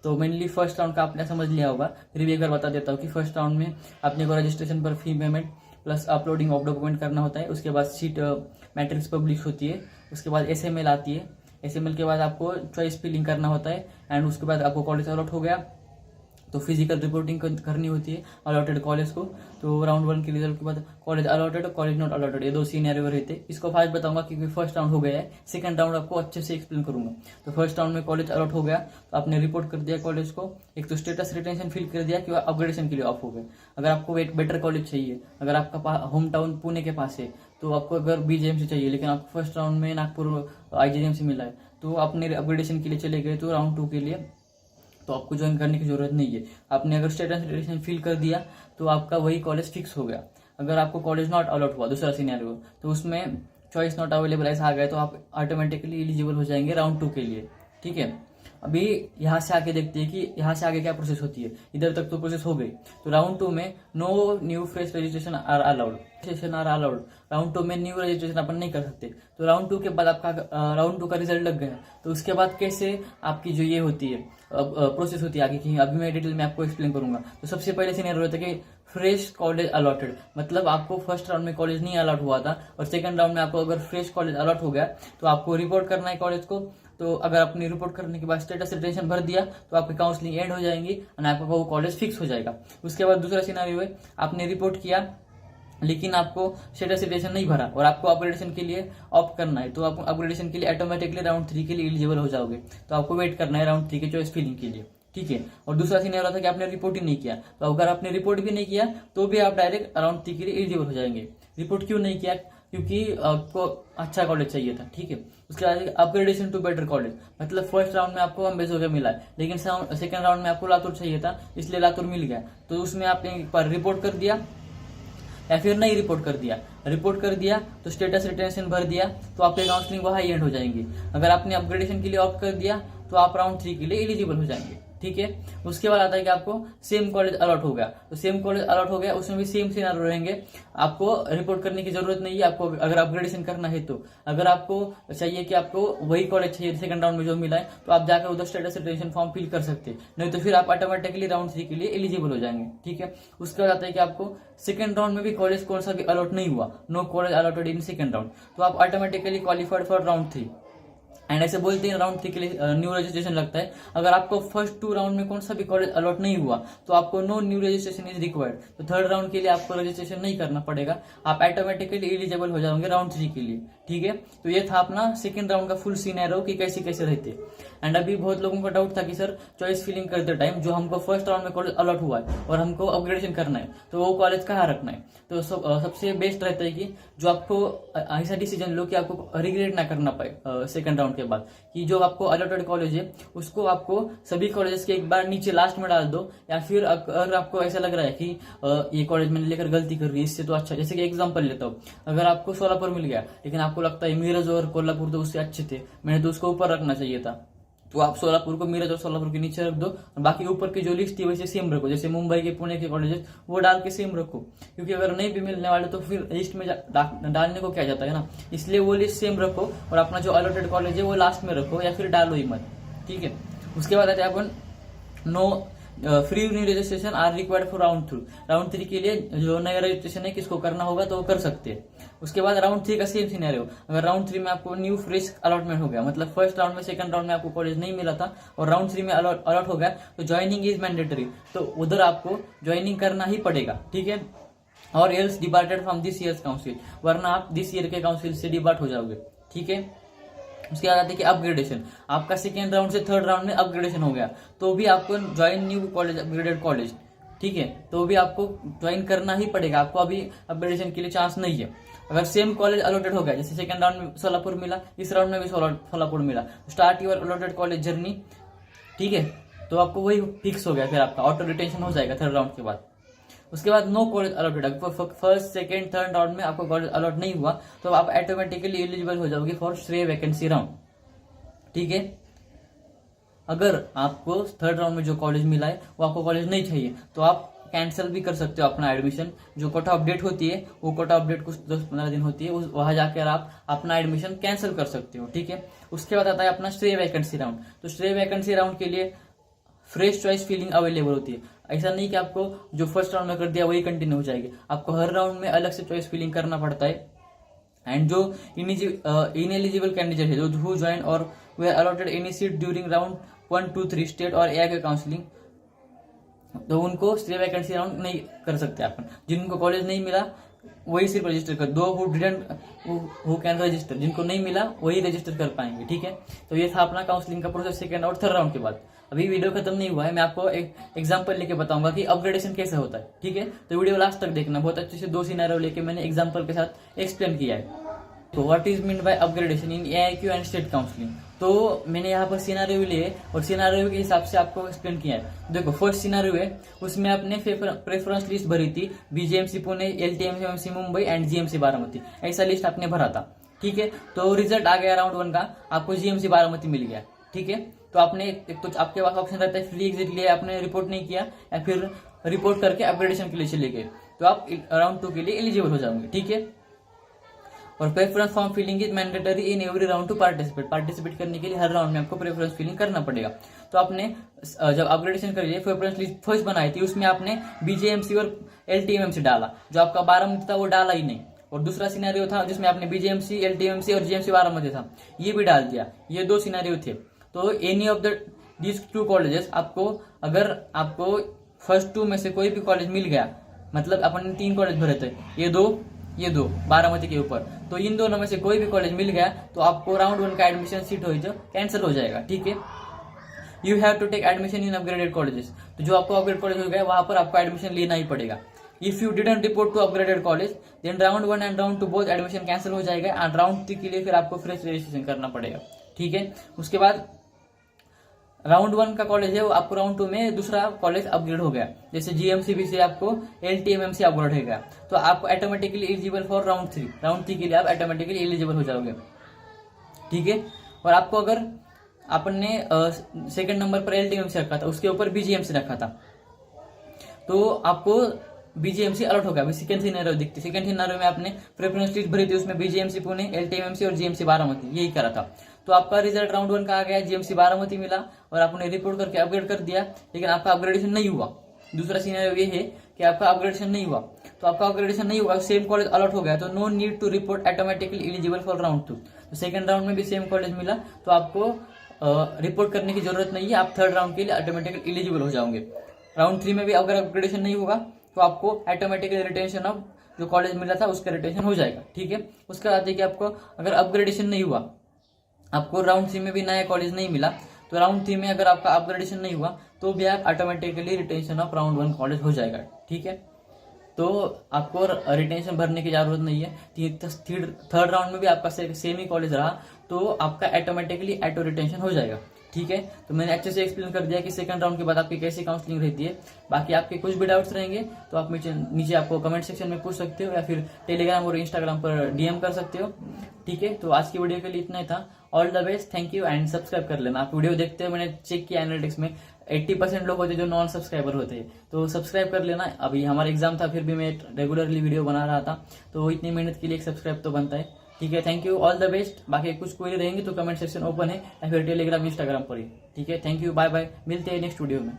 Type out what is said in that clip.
तो mainly first round का आपने समझ लिया होगा, फिर भी एक बार बता देता हूँ कि फर्स्ट राउंड में अपने को रजिस्ट्रेशन पर fee payment plus uploading of document करना होता है। उसके बाद सीट मैट्रिक्स पब्लिश होती है, उसके बाद एसएमएल आती है, एसएमएल के बाद आपको चॉइस फिलिंग करना होता है एंड उसके बाद आपको कॉलेज अलॉट हो गया तो फिजिकल रिपोर्टिंग करनी होती है अलॉटेड कॉलेज को। तो राउंड 1 के रिजल्ट के बाद college allotted college not allotted, ये 2 सिनेरियो रहते हैं। इसको फास्ट बताऊंगा क्योंकि फर्स्ट राउंड हो गया है, सेकंड राउंड आपको अच्छे से एक्सप्लेन करूंगा। तो फर्स्ट राउंड में कॉलेज अलॉट हो गया तो आपने रिपोर्ट कर दिया कॉलेज को, एक तो स्टेटस रिटेंशन फिल कर दिया कि अपग्रेडेशन के लिए ऑफ हो गए। अगर आपको एक बेटर कॉलेज चाहिए, अगर आपका होम टाउन पुणे के पास है तो आपको अगर बीजेएमसी चाहिए लेकिन आपको फर्स्ट राउंड में नागपुर आईजीएमसी मिला है तो आपने अपग्रेडेशन के लिए चले गए तो राउंड 2 के लिए तो आपको ज्वाइन करने की जरूरत नहीं है। आपने अगर स्टेटस रिटेंशन फिल कर दिया तो आपका वही कॉलेज फिक्स हो गया। अगर आपको कॉलेज नॉट अलॉट हुआ, दूसरा सिनेरियो, तो उसमें चॉइस नॉट अवेलेबल ऐसा आ गया तो आप ऑटोमेटिकली एलिजिबल हो जाएंगे राउंड 2 के लिए। ठीक है, अभी यहाँ से आगे देखते हैं कि यहाँ से आगे क्या प्रोसेस होती है। इधर तक तो प्रोसेस हो गई, तो राउंड 2 में no new fresh registration are allowed, round 2 में न्यू रजिस्ट्रेशन अपन नहीं कर सकते। तो राउंड 2 के बाद आपका राउंड 2 का रिजल्ट लग गया तो उसके बाद कैसे आपकी जो ये होती है प्रोसेस होती है आगे की, अभी मैं डिटेल में आपको एक्सप्लेन करूंगा। तो सबसे पहले सीनियर होता है कि फ्रेश कॉलेज अलॉटेड, मतलब आपको फर्स्ट राउंड में कॉलेज नहीं अलॉट हुआ था और सेकंड राउंड में आपको अगर फ्रेश कॉलेज अलॉट हो गया तो आपको रिपोर्ट करना है कॉलेज को। तो अगर आपने रिपोर्ट करने के बाद स्टेटस रिटेंशन भर दिया तो आपकी काउंसलिंग एंड हो जाएंगी और आपका वो कॉलेज फिक्स हो जाएगा। उसके बाद दूसरा सिनेरियो है, आपने रिपोर्ट किया लेकिन आपको स्टेटस रिटेंशन नहीं भरा और आपको अपग्रेडेशन के लिए ऑप्ट करना है तो आप अपग्रेडेशन के लिए ऑटोमेटिकली राउंड 3 के लिए एलिजिबल हो जाओगे। तो आपको वेट करना है राउंड 3 के चॉइस फिलिंग के लिए। ठीक है, और दूसरा सिनेरियो था कि आपने रिपोर्ट ही नहीं किया, तो अगर आपने रिपोर्ट भी नहीं किया तो भी आप डायरेक्ट राउंड 3 के लिए एलिजिबल हो जाएंगे। रिपोर्ट क्यों नहीं किया? क्योंकि आपको अच्छा कॉलेज चाहिए था। ठीक है, उसके बाद अपग्रेडेशन टू बेटर कॉलेज, मतलब फर्स्ट राउंड में आपको अम्बेजोगा मिला है लेकिन सेकंड राउंड में आपको लातूर चाहिए था इसलिए लातूर मिल गया। तो उसमें आपने एक बार रिपोर्ट कर दिया या फिर नहीं रिपोर्ट कर दिया, रिपोर्ट कर दिया तो स्टेटस रिटेंशन भर दिया तो आपके काउंसलिंग वहां एंड हो जाएंगी। अगर आपने अपग्रेडेशन के लिए ऑप्ट कर दिया तो आप राउंड 3 के लिए एलिजिबल हो जाएंगे। ठीक है, उसके बाद आता है कि आपको सेम कॉलेज अलॉट हो गया, तो सेम कॉलेज अलॉट हो गया उसमें भी सेम सिनेरियो रहेंगे, आपको रिपोर्ट करने की जरूरत नहीं है। आपको अगर अपग्रेडेशन करना है तो अगर आपको चाहिए कि आपको वही कॉलेज चाहिए सेकंड राउंड में जो मिला है तो आप जाकर उधर स्टेटस रिटेंशन फॉर्म फिल कर सकते हैं, नहीं तो फिर आप ऑटोमेटिकली राउंड 3 के लिए एलिजिबल हो जाएंगे। ठीक है, उसके बाद आता है कि आपको सेकंड राउंड में भी कॉलेज कौन सा भी अलॉट नहीं हुआ, no college allotted in second round, तो आप automatically qualified for round 3 and ऐसे बोलते हैं राउंड 3 के लिए न्यू रजिस्ट्रेशन लगता है। अगर आपको फर्स्ट 2 राउंड में कौन सा भी कॉलेज अलॉट नहीं हुआ तो आपको no new registration is required, तो थर्ड राउंड के लिए आपको रजिस्ट्रेशन नहीं करना पड़ेगा, आप ऑटोमेटिकली एलिजिबल हो जाओगे राउंड 3 के लिए। ठीक है, तो ये था अपना सेकंड राउंड का फुल सिनेरियो कि कैसे कैसे रहते। एंड अभी बहुत लोगों का डाउट था कि सर चॉइस फिलिंग करते टाइम जो हमको फर्स्ट राउंड में कॉलेज अलॉट हुआ है और हमको अपग्रेडेशन करना है तो वो कॉलेज कहाँ रखना है। तो सबसे बेस्ट रहता है कि जो आपको ऐसा डिसीजन लो कि आपको रिग्रेट ना करना पाए सेकंड राउंड के बाद, कि जो आपको अलॉटेड कॉलेज है उसको आपको सभी कॉलेजेस के एक बार नीचे लास्ट में डाल दो, या फिर अगर आपको ऐसा लग रहा है कि ये कॉलेज मैंने लेकर गलती कर रही है इससे तो अच्छा, जैसे कि एग्जांपल लेता हूँ, अगर आपको सोलापुर मिल गया लेकिन आपको लगता है मिरज और कोल्हापुर तो उससे अच्छे थे, मैंने तो उसको ऊपर रखना चाहिए था, तो आप सोलापुर को मिरज और सोलापुर के नीचे रख दो, बाकी ऊपर की जो लिस्ट थी वैसे सेम रखो, जैसे मुंबई के पुणे के कॉलेजेस वो डाल के सेम रखो, क्योंकि अगर नहीं भी मिलने वाले तो फिर लिस्ट में डालने को क्या जाता है ना, इसलिए वो लिस्ट सेम रखो और अपना जो अलॉटेड कॉलेज है वो लास्ट में रखो या फिर डालो ही मत। ठीक है, उसके बाद आते हैं अपन no free new registration are required for round 3 के लिए जो नया रजिस्ट्रेशन है किसको करना होगा तो वो कर सकते हैं। उसके बाद राउंड 3 का सेम सिनेरियो, अगर राउंड 3 में आपको न्यू फ्रेश अलॉटमेंट हो गया, मतलब फर्स्ट राउंड में सेकंड राउंड में आपको कॉलेज नहीं मिला था और राउंड 3 में अलॉट हो गया तो ज्वाइनिंग इज मैंडेटरी, तो उधर आपको ज्वाइनिंग करना ही पड़ेगा। ठीक है, और else departed from this years council, वरना आप दिस ईयर के काउंसिल से डिपार्ट हो जाओगे। ठीक है, उसके बाद आते हैं कि अपग्रेडेशन, आपका सेकेंड राउंड से थर्ड राउंड में अपग्रेडेशन हो गया तो भी आपको join new college upgraded college, ठीक है, तो भी आपको ज्वाइन करना ही पड़ेगा, आपको अभी अपग्रेडेशन के लिए चांस नहीं है। अगर सेम कॉलेज अलॉटेड हो गया, जैसे सेकंड राउंड में सोलापुर मिला, इस राउंड में भी सोलापुर मिला, start your allotted college journey. ठीक है, तो आपको वही फिक्स हो गया, फिर आपका ऑटो रिटेंशन हो जाएगा थर्ड राउंड के बाद। उसके बाद no college allotted, first second third round में आपको कॉलेज अलॉट नहीं हुआ तो आप ऑटोमेटिकली एलिजिबल हो जाओगे फॉर श्रेय वैकेंसी राउंड। ठीक है, अगर आपको थर्ड राउंड में जो कॉलेज मिला है वो आपको कॉलेज नहीं चाहिए तो आप कैंसिल भी कर सकते हो अपना एडमिशन, जो कोटा अपडेट होती है वो कोटा अपडेट कुछ 10-15 दिन होती है, वहां जाकर आप अपना एडमिशन कैंसिल कर सकते हो। ठीक है, उसके बाद आता है अपना श्रेय वैकेंसी राउंड, तो श्रेय वैकेंसी राउंड के लिए फ्रेश चॉइस फीलिंग अवेलेबल होती है। ऐसा नहीं कि आपको जो फर्स्ट राउंड में कर दिया वही कंटिन्यू हो जाएगी, आपको हर राउंड में अलग से चॉइस फीलिंग करना पड़ता है। एंड जो इनएलिजिबल कैंडिडेट है, जो हु ज्वाइन और वे allotted any seat during round 1, 2, 3 state और एआई के काउंसलिंग, तो उनको स्टे वैकेंसी राउंड नहीं कर सकते अपन। जिनको कॉलेज नहीं मिला वही सिर्फ रजिस्टर कर, दो who didn't who can register, जिनको नहीं मिला वही रजिस्टर कर पाएंगे, ठीक है। तो ये था अपना काउंसलिंग का प्रोसेस सेकंड और थर्ड राउंड के बाद। अभी वीडियो खत्म नहीं हुआ है, मैं आपको एक एग्जांपल लेके बताऊंगा कि अपग्रेडेशन कैसे होता है, ठीक है। तो वीडियो लास्ट तक देखना, बहुत अच्छे से 2 सिनेरियो लेके मैंने एग्जांपल के साथ एक्सप्लेन किया है। तो what is mean by upgradation in AIQ and state counselling, तो मैंने यहाँ पर सिनेरियो लिए और सिनेरियो के हिसाब से आपको एक्सप्लेन किया है। देखो फर्स्ट सिनेरियो है, उसमें आपने प्रेफरेंस लिस्ट भरी थी, BJMC Pune, LTMC Mumbai and GMC Baramati, ऐसा लिस्ट आपने भरा था, ठीक है। तो रिजल्ट आ गया राउंड 1 का, आपको जीएमसी बारामती मिल गया, ठीक है। तो आपने एक तो आपके पास ऑप्शन रहता है फ्री एग्जिट लिया, आपने रिपोर्ट नहीं किया या फिर रिपोर्ट करके अपग्रेडेशन के लिए चले गए, तो आप राउंड 2 के लिए एलिजिबल हो जाओगे, ठीक है। और preference form filling is mandatory in every round to participate करने के लिए हर राउंड में आपको प्रेफरेंस फिलिंग करना पड़ेगा। तो आपने जब अपग्रेडेशन करिए प्रेफरेंस लिस्ट फर्स्ट बनाई थी, उसमें आपने बीजेएमसी और एलटीएमसी डाला, जो आपका बारामती था वो डाला ही नहीं। और दूसरा सिनेरियो था जिसमें आपने बीजेएमसी, एलटीएमसी और जीएमसी बारामती था, ये भी डाल दिया। ये 2 सिनेरियो थे। तो एनी ऑफ दीज 2 कॉलेजेस, आपको अगर आपको फर्स्ट 2 में से कोई भी कॉलेज मिल गया, मतलब अपन 3 कॉलेज भरे थे, ये दो बारामती के ऊपर, तो इन दोनों में से कोई भी कॉलेज मिल गया तो आपको राउंड 1 का एडमिशन सीट हो जो कैंसिल हो जाएगा, ठीक है। You have to take admission in upgraded colleges, तो जो आपको अपग्रेड कॉलेज हो गया वहां पर आपको एडमिशन लेना ही पड़ेगा। If you didn't report to upgraded college then round 1 and round 2 both admission cancel हो जाएगा एंड राउंड 3 के लिए फिर आपको फ्रेश रजिस्ट्रेशन करना पड़ेगा, ठीक है। उसके बाद राउंड 1 का कॉलेज है वो आपको राउंड 2 में दूसरा कॉलेज अपग्रेड हो गया, जैसे जीएमसीबी से आपको एलटीएमएमसी अपग्रेड हो गया, तो आपको ऑटोमेटिकली एलिजिबल फॉर राउंड 3 के लिए आप ऑटोमेटिकली एलिजिबल हो जाओगे, ठीक है। और आपको अगर आपने सेकंड नंबर पर एलटीएमएमसी रखा था, उसके ऊपर बीजीएमसी रखा था, तो आपको बीजेएमसी अलर्ट हो गया। सेकंड सिनेरियो दिखती, सेकंड सिनेरियो में आपने प्रेफरेंस लिस्ट भरी थी, उसमें बीजेएमसी पुणे, एलटीएमएमसी और जीएमसी बारामती यही करा था। तो आपका रिजल्ट राउंड 1 का आ गया, जीएमसी बारामती मिला और आपने रिपोर्ट करके अपग्रेड कर दिया, लेकिन आपका अपग्रेडेशन नहीं हुआ। दूसरा सिनेरियो ये है कि आपका अपग्रेडेशन नहीं हुआ, तो आपका अपग्रेडेशन नहीं हुआ, सेम कॉलेज अलर्ट हो गया, तो no need to report, automatically eligible for round 2। तो सेकंड राउंड में भी सेम कॉलेज मिला तो आपको रिपोर्ट करने की जरूरत नहीं है, आप थर्ड राउंड के लिए ऑटोमेटिकली एलिजिबल हो जाओगे। राउंड 3 में भी अगर अपग्रेडेशन नहीं होगा तो आपको ऑटोमेटिकली रिटेंशन ऑफ जो कॉलेज मिला था उसका रिटेंशन हो जाएगा, ठीक है। उसके बाद देखिए आपको अगर अपग्रेडेशन नहीं हुआ, आपको राउंड 3 में भी नया कॉलेज नहीं मिला, तो राउंड 3 में अगर आपका अपग्रेडेशन नहीं हुआ तो भी आप automatically retention of round 1 college हो जाएगा, ठीक है। तो आपको रिटेंशन भरने की जरूरत नहीं है। थर्ड राउंड में भी आपका सेम ही कॉलेज रहा तो आपका ऑटोमेटिकली ऑटो रिटेंशन हो जाएगा, ठीक है। तो मैंने अच्छे से एक्सप्लेन कर दिया कि सेकंड राउंड के बाद आपकी कैसी काउंसलिंग रहती है। बाकी आपके कुछ भी डाउट्स रहेंगे तो आप नीचे आपको कमेंट सेक्शन में पूछ सकते हो या फिर टेलीग्राम और इंस्टाग्राम पर डीएम कर सकते हो, ठीक है। तो आज की वीडियो के लिए इतना ही था। All the best, thank you and subscribe कर लेना। आप वीडियो देखते हो, मैंने चेक किया एनालिटिक्स में 80% लोग होते जो नॉन सब्सक्राइबर होते हैं, तो सब्सक्राइब कर लेना। अभी हमारा एग्जाम था फिर भी मैं रेगुलरली वीडियो बना रहा था, तो इतनी मेहनत के लिए एक सब्सक्राइब तो बनता है, ठीक है। Thank you, all the best. बाकी कुछ क्वेरी रहेंगे तो कमेंट सेक्शन ओपन है या फिर टेलीग्राम इंस्टाग्राम पर ही, ठीक है। थैंक यू, बाय बाय, मिलते हैं नेक्स्ट वीडियो में।